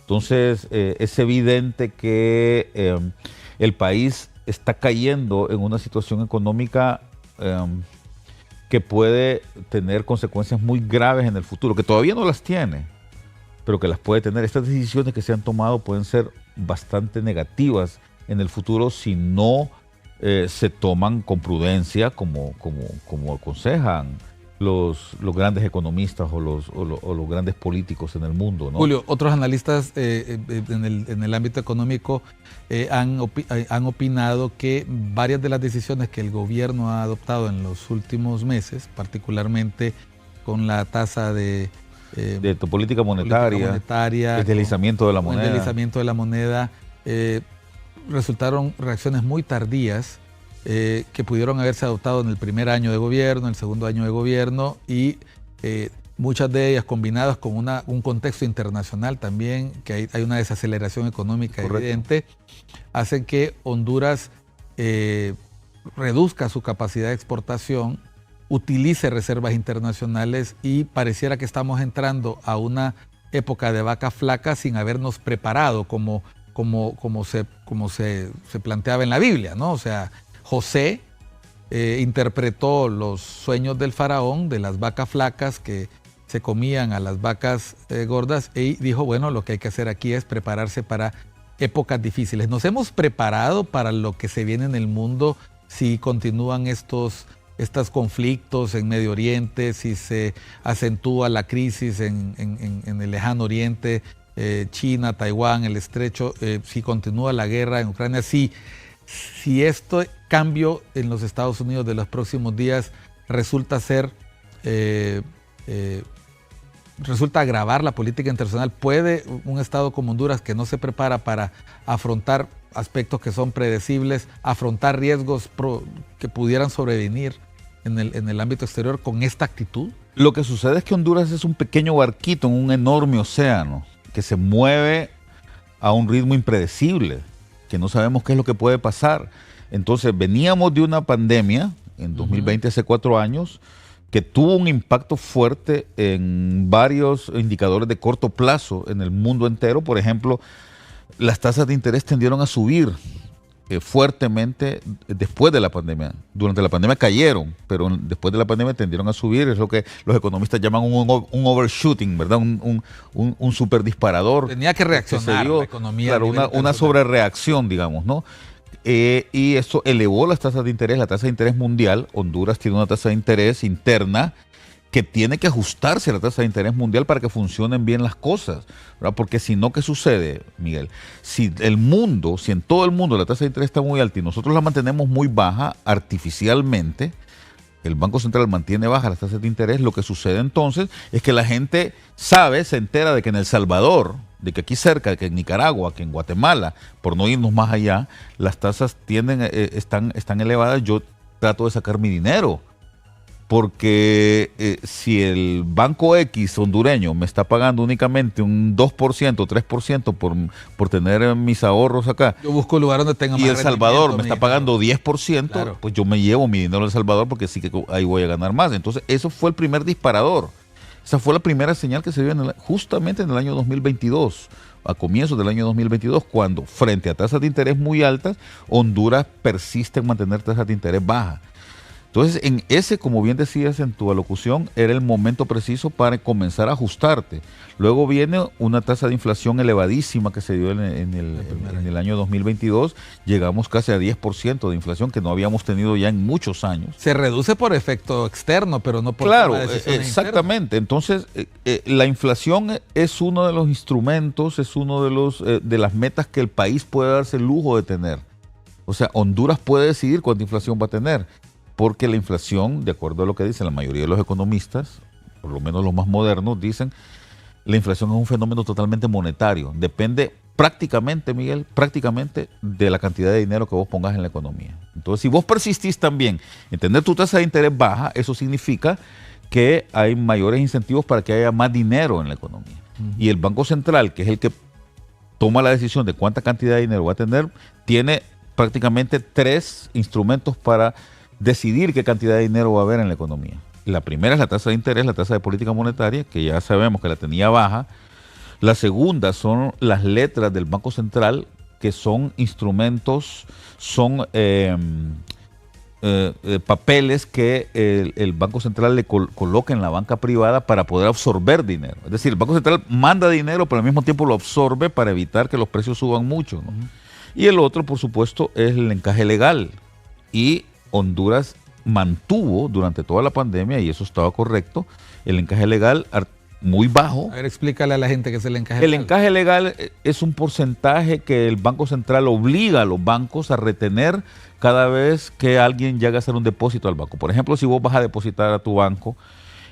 Entonces, es evidente que el país está cayendo en una situación económica que puede tener consecuencias muy graves en el futuro, que todavía no las tiene, pero que las puede tener. Estas decisiones que se han tomado pueden ser bastante negativas en el futuro si no se toman con prudencia como aconsejan los grandes economistas o los grandes políticos en el mundo, ¿no?
Julio, otros analistas en el ámbito económico han opinado que varias de las decisiones que el gobierno ha adoptado en los últimos meses, particularmente con la tasa de
política monetaria, el deslizamiento de la moneda.
El deslizamiento de la moneda resultaron reacciones muy tardías que pudieron haberse adoptado en el primer año de gobierno, en el segundo año de gobierno y muchas de ellas combinadas con un contexto internacional también, que hay una desaceleración económica evidente, hacen que Honduras reduzca su capacidad de exportación, utilice reservas internacionales y pareciera que estamos entrando a una época de vaca flaca sin habernos preparado como se planteaba en la Biblia, ¿no? O sea, José interpretó los sueños del faraón, de las vacas flacas que se comían a las vacas gordas y dijo, bueno, lo que hay que hacer aquí es prepararse para épocas difíciles. Nos hemos preparado para lo que se viene en el mundo si continúan estos conflictos en Medio Oriente, si se acentúa la crisis en el lejano Oriente, China, Taiwán, el Estrecho, si continúa la guerra en Ucrania, si este cambio en los Estados Unidos de los próximos días resulta agravar la política internacional, ¿puede un Estado como Honduras, que no se prepara para afrontar aspectos que son predecibles, afrontar riesgos que pudieran sobrevenir en el ámbito exterior con esta actitud?
Lo que sucede es que Honduras es un pequeño barquito en un enorme océano que se mueve a un ritmo impredecible, que no sabemos qué es lo que puede pasar. Entonces, veníamos de una pandemia en 2020, hace 4 años, que tuvo un impacto fuerte en varios indicadores de corto plazo en el mundo entero. Por ejemplo, las tasas de interés tendieron a subir fuertemente después de la pandemia. Durante la pandemia cayeron, pero después de la pandemia tendieron a subir. Es lo que los economistas llaman un overshooting, ¿verdad? Un superdisparador.
Tenía que reaccionar la economía.
Claro, una sobrereacción, digamos, ¿no? Y eso elevó las tasas de interés, la tasa de interés mundial. Honduras tiene una tasa de interés interna que tiene que ajustarse a la tasa de interés mundial para que funcionen bien las cosas, ¿verdad? Porque si no, ¿qué sucede, Miguel? Si en todo el mundo la tasa de interés está muy alta y nosotros la mantenemos muy baja artificialmente, el Banco Central mantiene bajas las tasas de interés, lo que sucede entonces es que la gente se entera de que en El Salvador, de que aquí cerca, que en Nicaragua, que en Guatemala, por no irnos más allá, las tasas están elevadas. Yo trato de sacar mi dinero, porque si el banco X hondureño me está pagando únicamente un 2%, 3% por tener mis ahorros acá,
yo busco un lugar donde tenga más
y El Salvador me está pagando 10%,
claro,
pues yo me llevo mi dinero a El Salvador porque sí que ahí voy a ganar más. Entonces, eso fue el primer disparador. Esa fue la primera señal que se dio justamente en el año 2022, a comienzos del año 2022, cuando frente a tasas de interés muy altas, Honduras persiste en mantener tasas de interés bajas. Entonces, en ese, como bien decías en tu alocución, era el momento preciso para comenzar a ajustarte. Luego viene una tasa de inflación elevadísima que se dio en el año 2022. Llegamos casi a 10% de inflación, que no habíamos tenido ya en muchos años.
Se reduce por efecto externo, pero no por
exactamente. Entonces, la inflación es uno de los instrumentos, es uno de las metas que el país puede darse el lujo de tener. O sea, Honduras puede decidir cuánta inflación va a tener, porque la inflación, de acuerdo a lo que dicen la mayoría de los economistas, por lo menos los más modernos, dicen la inflación es un fenómeno totalmente monetario. Depende prácticamente, Miguel, de la cantidad de dinero que vos pongas en la economía. Entonces, si vos persistís también en tener tu tasa de interés baja, eso significa que hay mayores incentivos para que haya más dinero en la economía. Y el Banco Central, que es el que toma la decisión de cuánta cantidad de dinero va a tener, tiene prácticamente 3 instrumentos para decidir qué cantidad de dinero va a haber en la economía. La primera es la tasa de interés, la tasa de política monetaria, que ya sabemos que la tenía baja. La segunda son las letras del Banco Central, que son instrumentos, son papeles que el Banco Central le coloca en la banca privada para poder absorber dinero. Es decir, el Banco Central manda dinero, pero al mismo tiempo lo absorbe para evitar que los precios suban mucho, ¿no? Y el otro, por supuesto, es el encaje legal. Y Honduras mantuvo durante toda la pandemia, y eso estaba correcto, el encaje legal muy bajo.
A ver, explícale a la gente qué es el encaje
legal.
legal.
El encaje legal es un porcentaje que el Banco Central obliga a los bancos a retener cada vez que alguien llega a hacer un depósito al banco. Por ejemplo, si vos vas a depositar a tu banco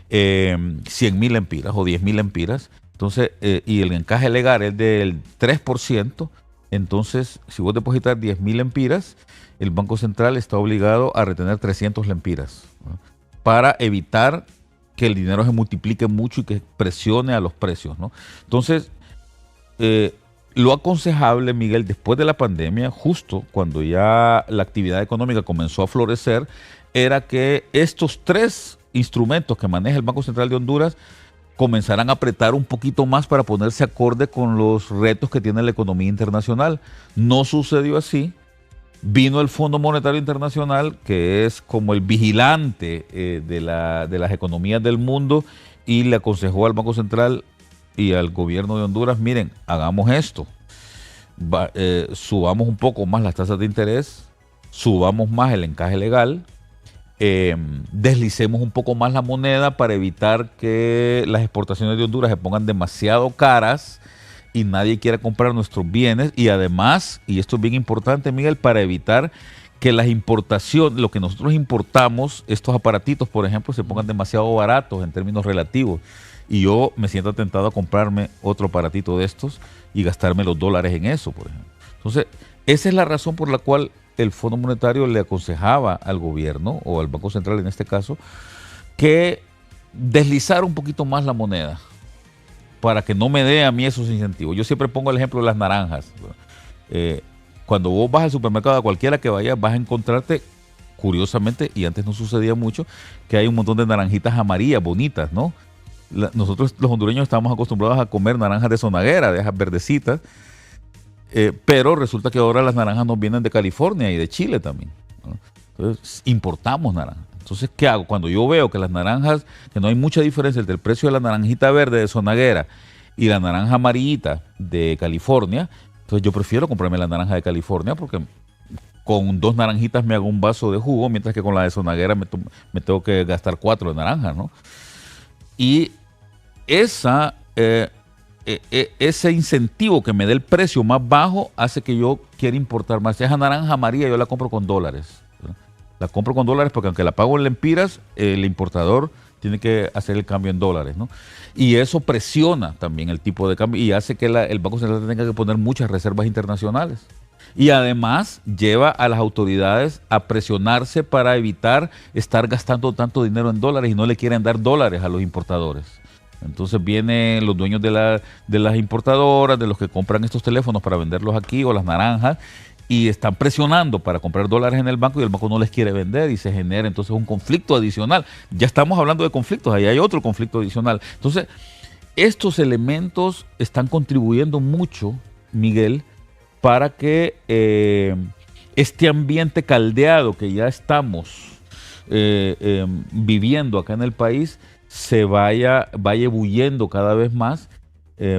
100,000 lempiras o 10,000 lempiras, entonces, y el encaje legal es del 3%, entonces, si vos depositas 10,000 lempiras, el Banco Central está obligado a retener 300 lempiras, ¿no? Para evitar que el dinero se multiplique mucho y que presione a los precios, ¿no? Entonces, lo aconsejable, Miguel, después de la pandemia, justo cuando ya la actividad económica comenzó a florecer, era que estos tres instrumentos que maneja el Banco Central de Honduras comenzarán a apretar un poquito más para ponerse acorde con los retos que tiene la economía internacional. No sucedió así. Vino el Fondo Monetario Internacional, que es como el vigilante de las economías del mundo, y le aconsejó al Banco Central y al gobierno de Honduras: miren, hagamos esto, subamos un poco más las tasas de interés, subamos más el encaje legal, deslicemos un poco más la moneda para evitar que las exportaciones de Honduras se pongan demasiado caras y nadie quiera comprar nuestros bienes, y además, y esto es bien importante, Miguel, para evitar que las importaciones, lo que nosotros importamos, estos aparatitos, por ejemplo, se pongan demasiado baratos en términos relativos, y yo me siento tentado a comprarme otro aparatito de estos y gastarme los dólares en eso, por ejemplo. Entonces, esa es la razón por la cual el Fondo Monetario le aconsejaba al gobierno, o al Banco Central en este caso, que deslizara un poquito más la moneda, para que no me dé a mí esos incentivos. Yo siempre pongo el ejemplo de las naranjas. Cuando vos vas al supermercado, a cualquiera que vayas, vas a encontrarte, curiosamente, y antes no sucedía mucho, que hay un montón de naranjitas amarillas, bonitas, ¿no? Nosotros los hondureños estamos acostumbrados a comer naranjas de zonaguera, de esas verdecitas, pero resulta que ahora las naranjas nos vienen de California y de Chile también, ¿no? Entonces, importamos naranjas. Entonces, ¿qué hago? Cuando yo veo que las naranjas, que no hay mucha diferencia entre el precio de la naranjita verde de zonaguera y la naranja amarillita de California, entonces yo prefiero comprarme la naranja de California, porque con 2 naranjitas me hago un vaso de jugo, mientras que con la de zonaguera me tengo que gastar 4 de naranjas, ¿no? Y ese incentivo que me dé el precio más bajo hace que yo quiera importar más. Esa naranja amarilla yo la compro con dólares, ¿no? La compro con dólares porque aunque la pago en lempiras, el importador tiene que hacer el cambio en dólares, ¿no? Y eso presiona también el tipo de cambio y hace que el Banco Central tenga que poner muchas reservas internacionales. Y además lleva a las autoridades a presionarse para evitar estar gastando tanto dinero en dólares y no le quieren dar dólares a los importadores. Entonces vienen los dueños de las importadoras, de los que compran estos teléfonos para venderlos aquí, o las naranjas, y están presionando para comprar dólares en el banco y el banco no les quiere vender y se genera entonces un conflicto adicional. Ya estamos hablando de conflictos, ahí hay otro conflicto adicional. Entonces, estos elementos están contribuyendo mucho, Miguel, para que este ambiente caldeado que ya estamos viviendo acá en el país vaya ebulliendo cada vez más,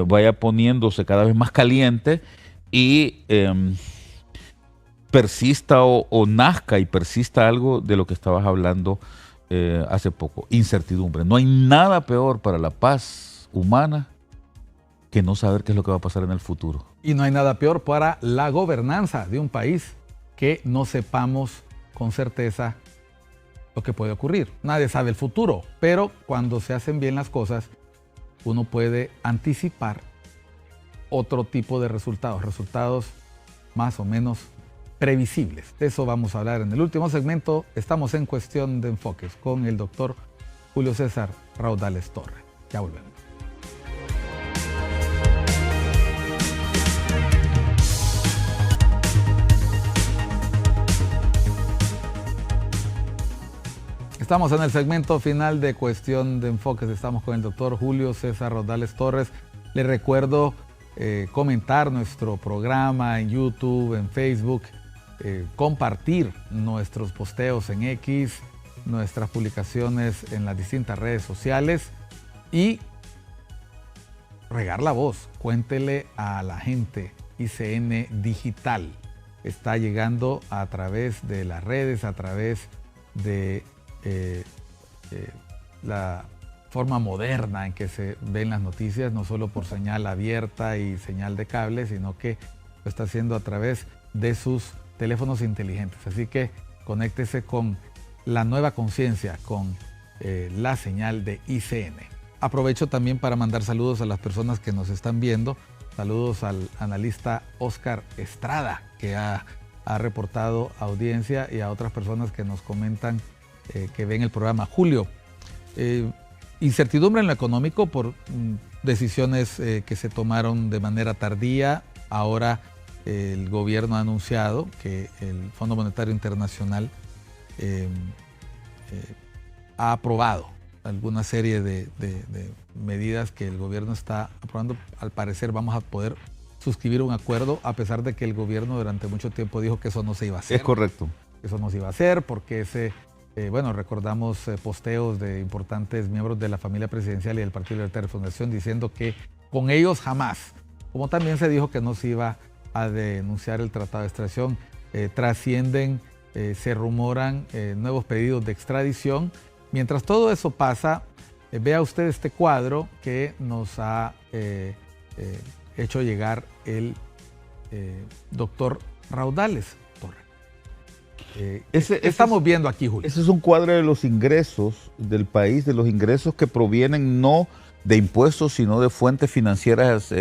vaya poniéndose cada vez más caliente y persista o nazca y persista algo de lo que estabas hablando hace poco: incertidumbre. No hay nada peor para la paz humana que no saber qué es lo que va a pasar en el futuro.
Y no hay nada peor para la gobernanza de un país que no sepamos con certeza lo que puede ocurrir. Nadie sabe el futuro, pero cuando se hacen bien las cosas, uno puede anticipar otro tipo de resultados más o menos previsibles. De eso vamos a hablar en el último segmento. Estamos en Cuestión de Enfoques con el doctor Julio César Raudales Torres. Ya volvemos. Estamos en el segmento final de Cuestión de Enfoques. Estamos con el doctor Julio César Raudales Torres, Les recuerdo comentar nuestro programa en YouTube, en Facebook, compartir nuestros posteos en X, nuestras publicaciones en las distintas redes sociales y regar la voz. Cuéntele a la gente. ICN Digital está llegando a través de las redes, a través de la forma moderna en que se ven las noticias, no solo por señal abierta y señal de cable, sino que lo está haciendo a través de sus teléfonos inteligentes. Así que conéctese con la nueva conciencia, con la señal de ICN. Aprovecho también para mandar saludos a las personas que nos están viendo. Saludos al analista Oscar Estrada, que ha reportado audiencia, y a otras personas que nos comentan que ven el programa. Julio, incertidumbre en lo económico por decisiones que se tomaron de manera tardía. Ahora el gobierno ha anunciado que el Fondo Monetario Internacional ha aprobado alguna serie de medidas que el gobierno está aprobando. Al parecer vamos a poder suscribir un acuerdo, a pesar de que el gobierno durante mucho tiempo dijo que eso no se iba a hacer.
Es correcto.
Eso no se iba a hacer porque recordamos posteos de importantes miembros de la familia presidencial y del Partido Libertario de Fundación diciendo que con ellos jamás, como también se dijo que no se iba a denunciar el tratado de extradición. Trascienden, se rumoran nuevos pedidos de extradición. Mientras todo eso pasa, vea usted este cuadro que nos ha hecho llegar el doctor Raudales Torres. Estamos viendo aquí, Julio.
Ese es un cuadro de los ingresos del país, de los ingresos que provienen no de impuestos, sino de fuentes financieras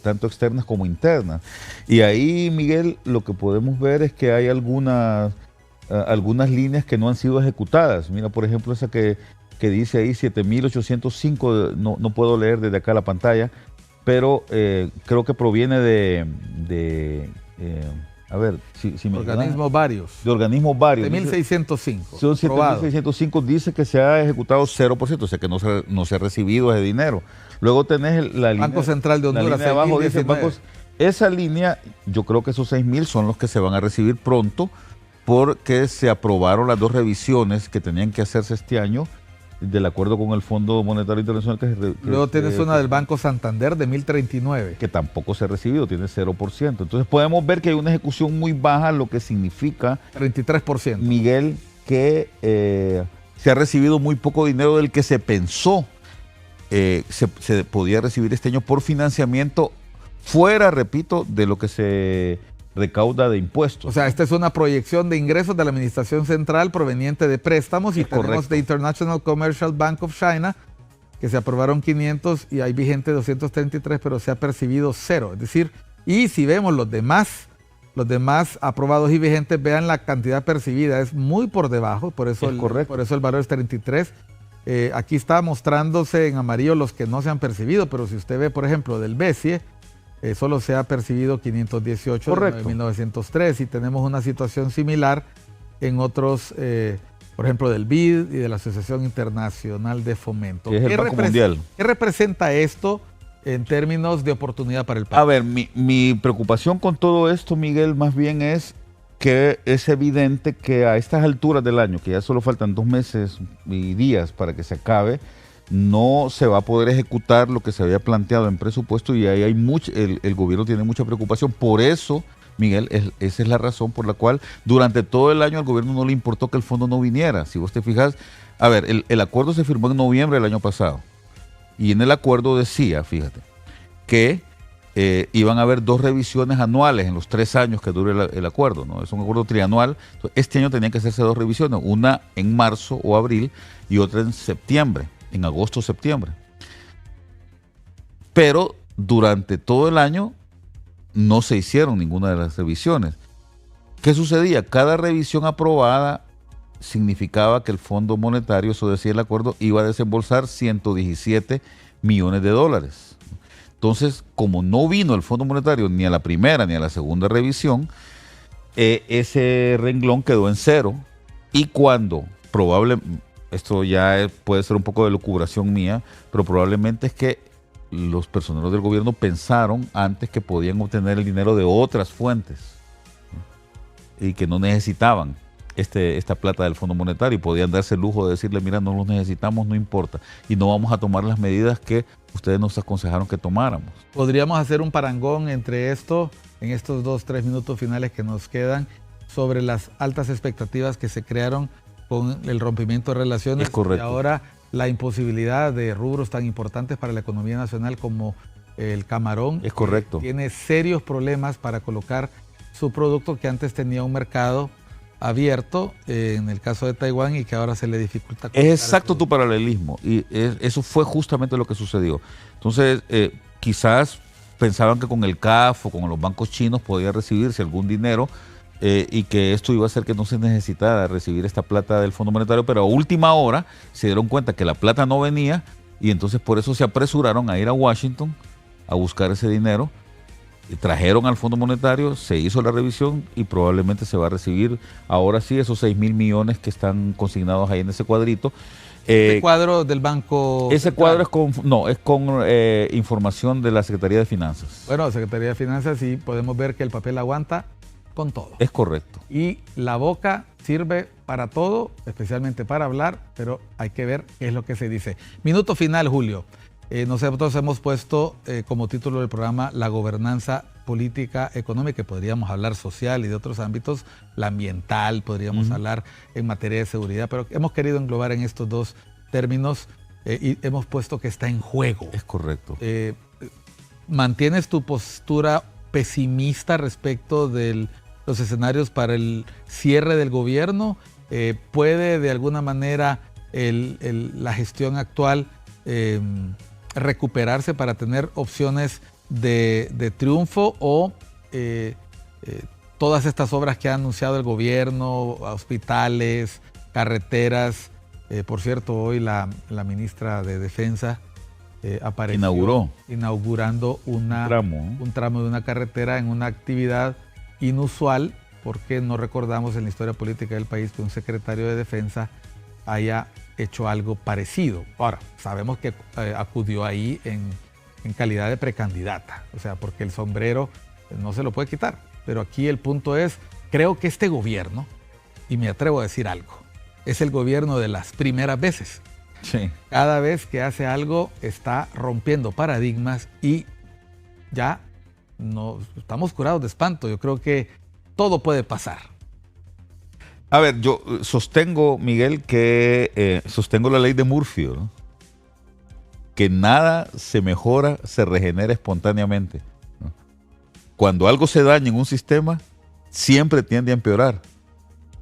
tanto externas como internas. Y ahí, Miguel, lo que podemos ver es que hay algunas líneas que no han sido ejecutadas. Mira, por ejemplo, esa que dice ahí 7.805, no puedo leer desde acá la pantalla, pero creo que proviene de
organismos varios.
De organismos varios.
7.605.
Son 7.605, dice que se ha ejecutado 0%, o sea que no se ha recibido ese dinero. Luego tenés la línea.
Banco Central de Honduras,
la línea de abajo dice bancos. Esa línea, yo creo que esos 6.000 son los que se van a recibir pronto, porque se aprobaron las 2 revisiones que tenían que hacerse este año del acuerdo con el Fondo Monetario Internacional.
Luego tienes una del Banco Santander de 1.039.
Que tampoco se ha recibido, tiene 0%. Entonces podemos ver que hay una ejecución muy baja, lo que significa,
33%.
Miguel, que se ha recibido muy poco dinero del que se pensó se podía recibir este año por financiamiento fuera, repito, de lo que se recauda de impuestos.
O sea, esta es una proyección de ingresos de la Administración Central proveniente de préstamos, y tenemos de International Commercial Bank of China, que se aprobaron 500 y hay vigente 233, pero se ha percibido 0. Es decir, y si vemos los demás aprobados y vigentes, vean la cantidad percibida, es muy por debajo, por eso el valor es 33. Aquí está mostrándose en amarillo los que no se han percibido, pero si usted ve, por ejemplo, del BESIE, solo se ha percibido 518 de 1903, y tenemos una situación similar en otros, por ejemplo, del BID y de la Asociación Internacional de Fomento.
Es el Banco Mundial.
¿Qué representa esto en términos de oportunidad para el país?
A ver, mi preocupación con todo esto, Miguel, más bien es que es evidente que a estas alturas del año, que ya solo faltan 2 meses y días para que se acabe, no se va a poder ejecutar lo que se había planteado en presupuesto, y ahí hay el gobierno tiene mucha preocupación. Por eso, Miguel, esa es la razón por la cual durante todo el año al gobierno no le importó que el fondo no viniera. Si vos te fijas, a ver, el acuerdo se firmó en noviembre del año pasado, y en el acuerdo decía, fíjate, que iban a haber 2 revisiones anuales en los 3 años que dure el acuerdo, ¿no? Es un acuerdo trianual. Entonces, este año tenían que hacerse 2 revisiones, una en marzo o abril y otra en septiembre. En agosto o septiembre. Pero durante todo el año no se hicieron ninguna de las revisiones. ¿Qué sucedía? Cada revisión aprobada significaba que el Fondo Monetario, eso decía el acuerdo, iba a desembolsar 117 millones de dólares. Entonces, como no vino el Fondo Monetario ni a la primera ni a la segunda revisión, ese renglón quedó en 0, y cuando probablemente, esto ya puede ser un poco de lucubración mía, pero probablemente es que los personeros del gobierno pensaron antes que podían obtener el dinero de otras fuentes, ¿no? Y que no necesitaban esta plata del Fondo Monetario y podían darse el lujo de decirle, mira, no los necesitamos, no importa, y no vamos a tomar las medidas que ustedes nos aconsejaron que tomáramos.
Podríamos hacer un parangón entre esto, en estos 2-3 minutos finales que nos quedan, sobre las altas expectativas que se crearon con el rompimiento de relaciones.
Es correcto.
Y ahora la imposibilidad de rubros tan importantes para la economía nacional como el camarón.
Es correcto.
Tiene serios problemas para colocar su producto que antes tenía un mercado abierto, en el caso de Taiwán, y que ahora se le dificulta.
Es exacto tu paralelismo, y eso fue justamente lo que sucedió. Entonces, quizás pensaban que con el CAF o con los bancos chinos podía recibirse algún dinero, y que esto iba a hacer que no se necesitara recibir esta plata del Fondo Monetario, pero a última hora se dieron cuenta que la plata no venía, y entonces por eso se apresuraron a ir a Washington a buscar ese dinero. Trajeron al Fondo Monetario, se hizo la revisión y probablemente se va a recibir ahora sí esos 6.000 millones que están consignados ahí en ese cuadrito.
¿Este cuadro del Banco
Ese
Central?
cuadro es con información de la Secretaría de Finanzas.
Bueno, Secretaría de Finanzas, sí podemos ver que el papel aguanta con todo.
Es correcto.
Y la boca sirve para todo, especialmente para hablar, pero hay que ver qué es lo que se dice. Minuto final, Julio. Nosotros hemos puesto como título del programa la gobernanza política económica, que podríamos hablar social y de otros ámbitos, la ambiental, podríamos hablar en materia de seguridad, pero hemos querido englobar en estos dos términos y hemos puesto que está en juego.
Es correcto.
¿Mantienes tu postura pesimista respecto de los escenarios para el cierre del gobierno? ¿Puede de alguna manera la gestión actual recuperarse para tener opciones de triunfo, o todas estas obras que ha anunciado el gobierno, hospitales, carreteras? Por cierto, hoy la ministra de Defensa apareció inaugurando un tramo de una carretera en una actividad inusual, porque no recordamos en la historia política del país que un secretario de Defensa haya hecho algo parecido. Ahora, sabemos que acudió ahí en calidad de precandidata, o sea, porque el sombrero no se lo puede quitar. Pero aquí el punto es, creo que este gobierno, y me atrevo a decir algo, es el gobierno de las primeras veces.
Sí.
Cada vez que hace algo está rompiendo paradigmas y ya no estamos curados de espanto. Yo creo que todo puede pasar.
A ver, yo sostengo, Miguel, que sostengo la ley de Murphy, ¿no? Que nada se mejora, se regenera espontáneamente, ¿no? Cuando algo se daña en un sistema, siempre tiende a empeorar.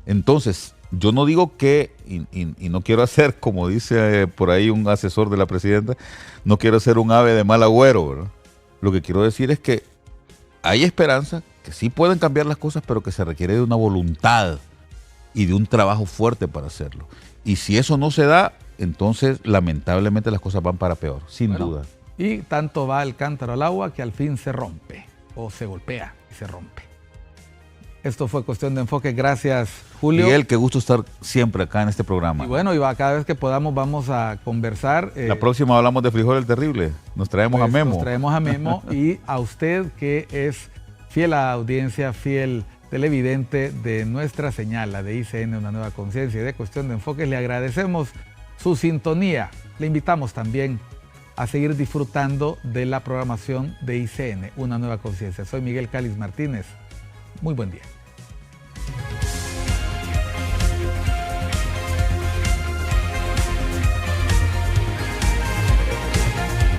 Entonces, yo no digo que, y no quiero hacer, como dice por ahí un asesor de la presidenta, no quiero ser un ave de mal agüero, ¿verdad? Lo que quiero decir es que hay esperanza, que sí pueden cambiar las cosas, pero que se requiere de una voluntad y de un trabajo fuerte para hacerlo. Y si eso no se da, entonces lamentablemente las cosas van para peor, sin duda.
Y tanto va el cántaro al agua que al fin se rompe, o se golpea y se rompe. Esto fue Cuestión de Enfoque. Gracias, Julio.
Miguel, qué gusto estar siempre acá en este programa.
Y bueno, cada vez que podamos vamos a conversar.
La próxima hablamos de Frijol el Terrible. Nos traemos a Memo.
Nos traemos a Memo y a usted, que es fiel a la audiencia, fiel televidente de nuestra señal, la de ICN, Una Nueva Conciencia, y de Cuestión de Enfoque. Le agradecemos su sintonía. Le invitamos también a seguir disfrutando de la programación de ICN, Una Nueva Conciencia. Soy Miguel Cáliz Martínez. Muy buen día.